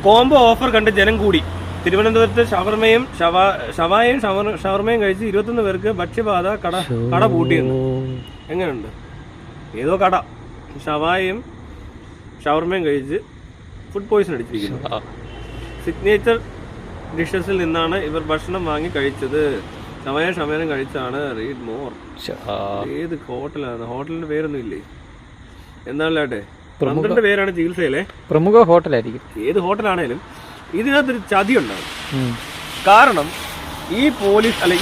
Combo offer കണ്ട് ജനം കൂടി. തിരുവനന്തപുരത്ത് ഷവർമയും കഴിച്ച് 21 പേർക്ക് ഭക്ഷ്യബാധ. കട പൂട്ടിയെന്ന്. എങ്ങനെയുണ്ട്? ഏതോ കട ഷവായും ഷവർമയും കഴിച്ച് ഫുഡ് പോയിസൺ അടിച്ചിരിക്കുന്നു. സിഗ്നേച്ചർ ഡിഷസിൽ നിന്നാണ് ഇവർ ഭക്ഷണം വാങ്ങി കഴിച്ചത്. ഷമയം കഴിച്ചാണ്. Read more. ഏത് ഹോട്ടലാണ്? ഹോട്ടലിന്റെ പേരൊന്നും ഇല്ലേ? എന്നാലേ 12 പേരാണ് ചികിത്സയിലെ. പ്രമുഖ ഹോട്ടലായിരിക്കും. ഏത് ഹോട്ടലാണേലും ഇതിനകത്തൊരു ചതി ഉണ്ടാകും. കാരണം ഈ പോലീസ് അല്ല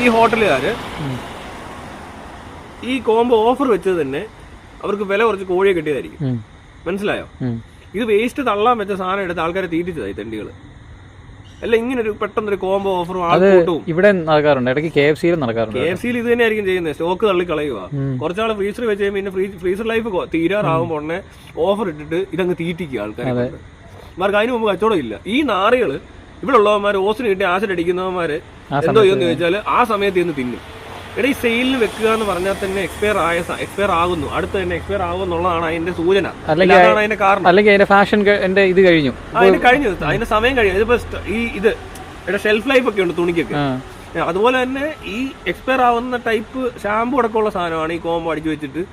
ഈ ഹോട്ടലുകാര് ഈ കോംബോ ഓഫർ വെച്ചത് തന്നെ അവർക്ക് വില കുറച്ച് കോഴിയെ കിട്ടിയതായിരിക്കും. മനസ്സിലായോ? ഇത് വേസ്റ്റ് തള്ളാൻ വെച്ച സാധനം എടുത്ത് ആൾക്കാരെ തീറ്റിച്ചതായി തെണ്ടികള്. അല്ല, ഇങ്ങനെ ഒരു പെട്ടെന്നൊരു കോംബോ ഓഫറും ആൾക്കൂട്ടും ഇവിടെ നടക്കാറുണ്ട്. ഇടയ്ക്ക് KFC നടക്കാറുണ്ട്. KFC ഇത് തന്നെ ആയിരിക്കും ചെയ്യുന്നത്. സ്റ്റോക്ക് തള്ളി കളയുക. കുറച്ചാൾ ഫ്രീസർ വെച്ച് പിന്നെ ഫ്രീസർ ലൈഫ് തീരാറാവുമ്പോൾ ഉടനെ ഓഫർ ഇട്ടിട്ട് ഇതങ്ങ് തീറ്റിക്കുക ആൾക്കാരെ. ഇവർക്ക് അതിന് മുമ്പ് കച്ചവടം ഇല്ല. ഈ നാറികള് ഇവിടെ ഉള്ളവന്മാര് ഓസിന് കിട്ടി ആസിഡ് അടിക്കുന്നവന്മാര് എന്തോ ചെയ്യുമെന്ന് ചോദിച്ചാൽ ആ സമയത്ത് ഇന്ന് തിന്നും. ഇവിടെ ഈ സെയിലിന് വെക്കുക എന്ന് പറഞ്ഞാൽ തന്നെ എക്സ്പയർ ആകുന്നു, അടുത്ത് തന്നെ എക്സ്പയർ ആകുമെന്നുള്ളതാണ് അതിന്റെ സൂചന. അതാണ് അതിന്റെ കാരണം. അല്ലെങ്കിൽ അതിന്റെ ഫാഷൻ ഇത് കഴിഞ്ഞു, അതിന്റെ സമയം കഴിഞ്ഞു. ഇതിപ്പോ ഇവിടെ ഷെൽഫ് ലൈഫ് ഒക്കെ ഉണ്ട് തുണിക്കൊക്കെ. അതുപോലെ തന്നെ ഈ എക്സ്പയർ ആവുന്ന ടൈപ്പ് ഷാമ്പു അടക്കമുള്ള സാധനമാണ് ഈ കോംബോ അടിച്ചു വെച്ചിട്ട്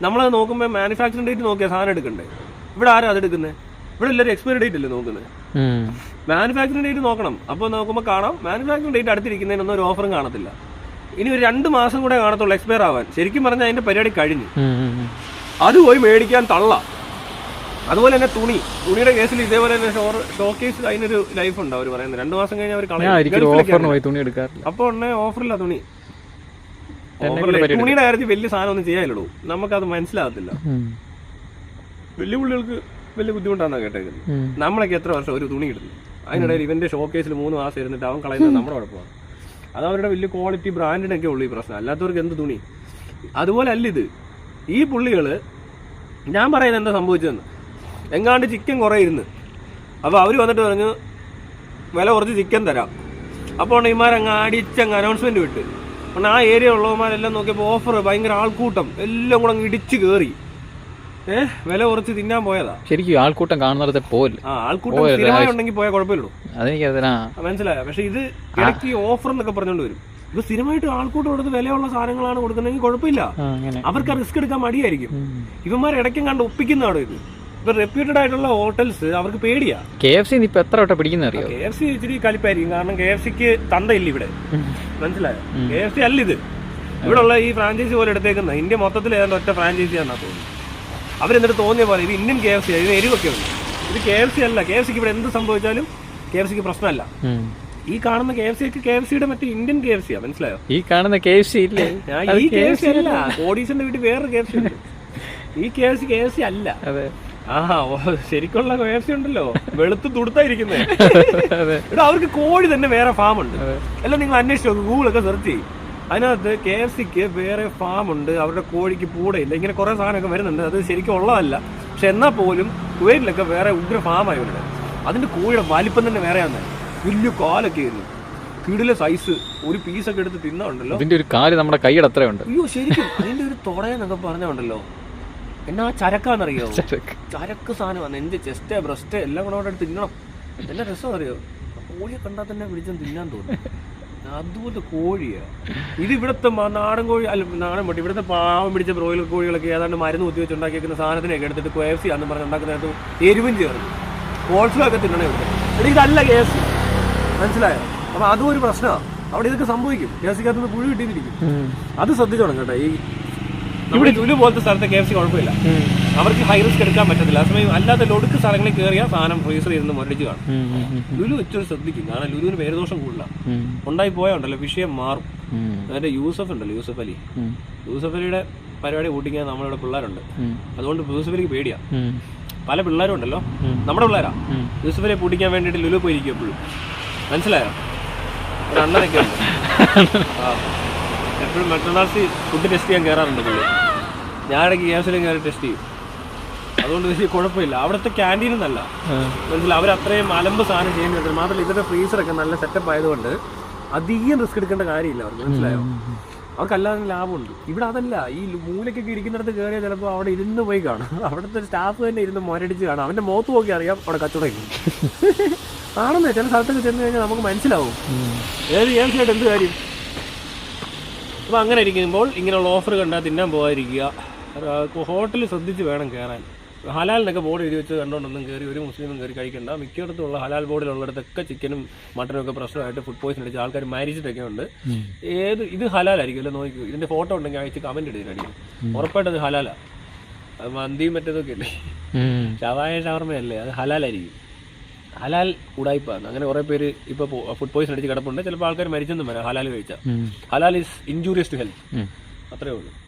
നമ്മളത് നോക്കുമ്പോൾ മാനുഫാക്ചറിംഗ് ഡേറ്റ് നോക്കിയാൽ സാധനം എടുക്കണ്ടേ. ഇവിടെ ആരും അതെടുക്കുന്നത്? ഇവിടെ എല്ലാവരും എക്സ്പയറി ഡേറ്റ് അല്ലേ നോക്കുന്നത്. മാനുഫാക്ചറിംഗ് ഡേറ്റ് നോക്കണം. അപ്പോൾ നോക്കുമ്പോൾ കാണാം മാനുഫാക്ചറിംഗ് ഡേറ്റ് അടുത്തിരിക്കുന്നതിനൊന്നും ഒരു ഓഫറും കാണത്തില്ല. ഇനി ഒരു 2 മാസം കൂടെ കാണത്തുള്ളൂ എക്സ്പയർ ആവാൻ. ശരിക്കും പറഞ്ഞാൽ അതിന്റെ പരിപാടി കഴിഞ്ഞു. അത് പോയി മേടിക്കാൻ തള്ള. അതുപോലെ തന്നെ തുണിയുടെ കേസിൽ ഇതേപോലെ തന്നെ ഷോക്കേസ് അതിനൊരു ലൈഫ് ഉണ്ട്. അവർ പറയുന്നത് 2 മാസം കഴിഞ്ഞാൽ അവർ കളയും. അപ്പൊ ഉടനെ ഓഫറില്ല തുണി. തുണിയുടെ കാര്യത്തിൽ വലിയ സാധനം ഒന്നും ചെയ്യാനുള്ളൂ. നമുക്കത് മനസ്സിലാകത്തില്ല. വലിയ പുള്ളികൾക്ക് വലിയ ബുദ്ധിമുട്ടാണെന്നാ കേട്ടേക്കുന്നത്. നമ്മളൊക്കെ എത്ര വർഷം ഒരു തുണി ഇടുന്നു. അതിനിടയിൽ ഇവന്റെ ഷോക്കേസിൽ 3 മാസം ഇരുന്നിട്ട് അവൻ കളയുന്നത് നമ്മുടെ കുഴപ്പമാണ്. അത് അവരുടെ വലിയ ക്വാളിറ്റി ബ്രാൻഡിനൊക്കെ ഉള്ളു ഈ പ്രശ്നം. അല്ലാത്തവർക്ക് എന്ത് തുണി? അതുപോലെ അല്ല ഇത്. ഈ പുള്ളികള് ഞാൻ പറയുന്നത് എന്താ സംഭവിച്ചതെന്ന്, എങ്ങാണ്ട് ചിക്കൻ കുറേ ഇരുന്ന് അപ്പോൾ അവർ വന്നിട്ട് പറഞ്ഞു വില കുറച്ച് ചിക്കൻ തരാം. അപ്പോൾ ഇമാരങ്ങ് അടിച്ചങ്ങ് അനൗൺസ്മെന്റ് വിട്ട്. അപ്പോൾ ആ ഏരിയ ഉള്ളവന്മാരെല്ലാം നോക്കിയപ്പോൾ ഓഫർ, ഭയങ്കര ആൾക്കൂട്ടം, എല്ലാം കൂടെ അങ്ങ് ഇടിച്ച് കയറി വില കുറച്ച് തിന്നാൻ പോയതാ. ശരിക്കും ആൾക്കൂട്ടം കാണുന്നിടത്തെ പോലെ ആൾക്കൂട്ടം സ്ഥിരമായി ഉണ്ടെങ്കിൽ പോയാൽ കുഴപ്പമില്ലല്ലോ. മനസ്സിലായോ? പക്ഷെ ഇത് ഇടയ്ക്ക് ഓഫർ എന്നൊക്കെ പറഞ്ഞുകൊണ്ട് വരും. ഇത് സ്ഥിരമായിട്ട് ആൾക്കൂട്ടം കൊടുത്ത് വിലയുള്ള സാധനങ്ങളാണ് കൊടുക്കുന്നതെങ്കിൽ കുഴപ്പമില്ല. അവർക്ക് റിസ്ക് എടുക്കാൻ മടിയായിരിക്കും. ഇവന്മാർ ഇടയ്ക്കും കണ്ട് ഒപ്പിക്കുന്നതാണോ ഇത്? ഇപ്പൊ റെപ്യൂട്ടഡ് ആയിട്ടുള്ള ഹോട്ടൽസ് അവർക്ക് പേടിയാ. KFC ഇപ്പൊ എത്ര വട്ടം പിടിക്കുന്ന അറിയോ? KFC ഇച്ചിരി കലിപ്പായിരിക്കും. കാരണം KFCക്ക് തന്തയില്ല ഇവിടെ. മനസ്സിലായോ? KFC അല്ല ഇത്. ഇവിടെ ഉള്ള ഈ ഫ്രാഞ്ചൈസി പോലെ എടുത്തേക്കുന്ന ഇന്ത്യ മൊത്തത്തിൽ ഏതാണ്ട് ഒറ്റ ഫ്രാഞ്ചൈസി ആണെന്നാ തോന്നുന്നു. അവരെന്നിട്ട് തോന്നിയ പോലെ ഇത് ഇന്ത്യൻ KFC, ഇതിന് എരിവൊക്കെ ഉണ്ട്. ഇത് KFC അല്ല. KFCക്ക് ഇവിടെ എന്ത് സംഭവിച്ചാലും KFCക്ക് പ്രശ്നമല്ല. ഈ കാണുന്ന KFCയുടെ മറ്റേ ഇന്ത്യൻ KFC ആ. മനസ്സിലായോ? ഈ കാണുന്ന KFC ഇല്ലേ? ഈ KFC അല്ല. കോടീശ്വരന്റെ വീട്ടിൽ വേറൊരു KFC ഉണ്ട്. ഈ KFC അല്ല. ശരിക്കുള്ള KFC ഉണ്ടല്ലോ, വെളുത്ത് തുടുത്തായിരിക്കുന്നേ. ഇവിടെ അവർക്ക് കോഴി തന്നെ വേറെ ഫാം ഉണ്ട്. എല്ലാം നിങ്ങൾ അന്വേഷിച്ച് നോക്കും, ഗൂഗിളൊക്കെ സെർച്ച് ചെയ്യും. അതിനകത്ത് KFCക്ക് വേറെ ഫാം ഉണ്ട്. അവരുടെ കോഴിക്ക് പൂടയില്ല. ഇങ്ങനെ കുറെ സാധനമൊക്കെ വരുന്നുണ്ട്. അത് ശരിക്കും ഉള്ളതല്ല. പക്ഷെ എന്നാൽ പോലും കുവൈറ്റിലൊക്കെ വേറെ ഉഗ്ര ഫാമായി ഉണ്ട്. അതിന്റെ കോഴിയുടെ വലിപ്പം തന്നെ വേറെയാണ്. വലിയ കാലൊക്കെ ആയിരുന്നു, കിടിലെ സൈസ്. ഒരു പീസൊക്കെ എടുത്ത് തിന്നുണ്ടല്ലോ. അതിന്റെ ഒരു കാല് നമ്മുടെ കൈയുടെ അത്രയുണ്ട്. അയ്യോ ശരിക്കും. അതിന്റെ ഒരു തുടയെന്നൊക്കെ പറഞ്ഞുണ്ടല്ലോ. എന്നാ ചരക്കാന്നറിയോ? ചരക്ക് സാധനമാണ്. എന്റെ ചെസ്റ്റ് ബ്രസ്റ്റ് എല്ലാം കൂടെ അവിടെ തിന്നണം. എന്നാ രസം അറിയോ? കോഴിയെ കണ്ടാൽ തന്നെ പിടിച്ചും തിന്നാൻ തോന്നും. അതുപോലത്തെ കോഴിയാ ഇത്. ഇവിടുത്തെ നാടൻ കോഴി അല്ല, നാടൻ പട്ടി. ഇവിടുത്തെ പാവം പിടിച്ച ബ്രോയിലർ കോഴികളൊക്കെ ഏതാണ്ട് മരുന്ന് കുത്തി വെച്ച് ഉണ്ടാക്കിയിരിക്കുന്ന സാധനത്തിനൊക്കെ എടുത്തിട്ട് KFC ആണെന്ന് പറഞ്ഞ് ഉണ്ടാക്കുന്നതിനകത്ത് എരിവും ചേർന്ന് കോൾസിലൊക്കെ തിന്നണേ ഉണ്ട്. ഇതല്ല KFC. മനസ്സിലായോ? അപ്പൊ അതും ഒരു പ്രശ്നമാണ്. അവിടെ ഇതൊക്കെ സംഭവിക്കും. KFCക്കകത്ത് പുഴു കിട്ടിയിരിക്കും. അത് ശ്രദ്ധിച്ചോണം കേട്ടോ. ഈ ഇവിടെ ലുലു പോലത്തെ സ്ഥലത്തെ KFC കുഴപ്പമില്ല. അവർക്ക് ഹൈ റിസ്ക് എടുക്കാൻ പറ്റത്തില്ല. അതേസമയം അല്ലാത്ത ലൊടുക്ക് സ്ഥലങ്ങളിൽ കയറിയാൽ സാധനം ഫ്രീസർ ഇരുന്ന് മുരടിച്ച് കാണും. ലുലു വെച്ചൊരു ശ്രദ്ധിക്കും. കാരണം ലുലുവിന് പേരുദോഷം കൂടുതല. ഉണ്ടായി പോയാണ്ടല്ലോ വിഷയം മാറും. അതിന്റെ യൂസഫ് ഉണ്ടല്ലോ, യൂസഫ് അലിയുടെ പരിപാടി കൂട്ടിക്കാൻ നമ്മളിവിടെ പിള്ളേരുണ്ട്. അതുകൊണ്ട് യൂസഫ് അലിക്ക് പേടിയാ. പല പിള്ളേരും ഉണ്ടല്ലോ, നമ്മുടെ പിള്ളേരാ. യൂസഫ് അലിയെ പൂട്ടിക്കാൻ വേണ്ടിയിട്ട് ലുലു പോയിരിക്കും എപ്പോഴും. മനസ്സിലായോ? ഒരു അണ്ണനൊക്കെ ഉണ്ട്. എപ്പോഴും മറ്റന്നാൾസ് ഫുഡ് ടെസ്റ്റ് ചെയ്യാൻ കയറാറുണ്ട് പുള്ളി. ഞാനിടയ്ക്ക് KFCയിലും കയറി ടെസ്റ്റ് ചെയ്യും. അതുകൊണ്ട് വലിയ കുഴപ്പമില്ല. അവിടുത്തെ ക്യാൻറ്റീനും നല്ല മനസ്സിലായി. അവരത്രയും അലമ്പ് സാധനം ചെയ്യാൻ പറ്റും. മാത്രമല്ല ഇതിന്റെ ഫ്രീസറൊക്കെ നല്ല സെറ്റപ്പ് ആയതുകൊണ്ട് അധികം റിസ്ക് എടുക്കേണ്ട കാര്യമില്ല അവർക്ക്. മനസ്സിലായോ? അവർക്കല്ലാതെ ലാഭമുണ്ട്. ഇവിടെ അതല്ല, ഈ മൂലയ്ക്കൊക്കെ ഇരിക്കുന്നിടത്ത് കയറിയാൽ ചിലപ്പോൾ അവിടെ ഇരുന്ന് പോയി കാണും. അവിടുത്തെ സ്റ്റാഫ് തന്നെ ഇരുന്ന് മൊരടിച്ച് കാണും. അവൻ്റെ മുഖത്ത് നോക്കി അറിയാം അവിടെ കച്ചവടം ആണെന്നേ. ചില സ്ഥലത്തൊക്കെ ചെന്ന് കഴിഞ്ഞാൽ നമുക്ക് മനസ്സിലാവും ഏത് ഏകദേശമായിട്ട് എന്ത് കാര്യം. അപ്പോൾ അങ്ങനെ ഇരിക്കുമ്പോൾ ഇങ്ങനെയുള്ള ഓഫർ കണ്ടാൽ തിന്നാൻ പോകാതിരിക്കുക. ഹോട്ടലിൽ ശ്രദ്ധിച്ച് വേണം കയറാൻ. ഹലാലിനൊക്കെ ബോർഡ് എഴുതി വെച്ച് കണ്ടുകൊണ്ടൊന്നും കയറി ഒരു മുസ്ലിമും കയറി കഴിക്കണ്ട. മിക്കയിടത്തുള്ള ഹലാൽ ബോർഡിലുള്ളിടത്തൊക്കെ ചിക്കനും മട്ടനും ഒക്കെ പ്രശ്നമായിട്ട് ഫുഡ് പോയിസൺ അടിച്ച് ആൾക്കാർ മരിച്ചിട്ടൊക്കെ ഉണ്ട്. ഇത് ഹലാലായിരിക്കും അല്ലേ? നോക്കൂ, ഇതിൻ്റെ ഫോട്ടോ ഉണ്ടെങ്കിൽ അയച്ച് കമൻറ്റ് ഇടുന്നതായിരിക്കും. ഉറപ്പായിട്ട് അത് ഹലാലാണ്. അത് മന്തിയും മറ്റേതൊക്കെ അല്ലേ, ഷവായ ഷവർമയല്ലേ, അത് ഹലാലായിരിക്കും. ഹലാൽ ഉടായ്പാണ്. അങ്ങനെ കുറേ പേര് ഇപ്പോൾ ഫുഡ് പോയിസൺ അടിച്ച് കിടപ്പുണ്ട്. ചിലപ്പോൾ ആൾക്കാർ മരിച്ചെന്നും വരാം ഹലാൽ കഴിച്ചാൽ. ഹലാൽ ഈസ് ഇൻജൂറിയസ് ടു ഹെൽത്ത്, അത്രേ ഉള്ളൂ.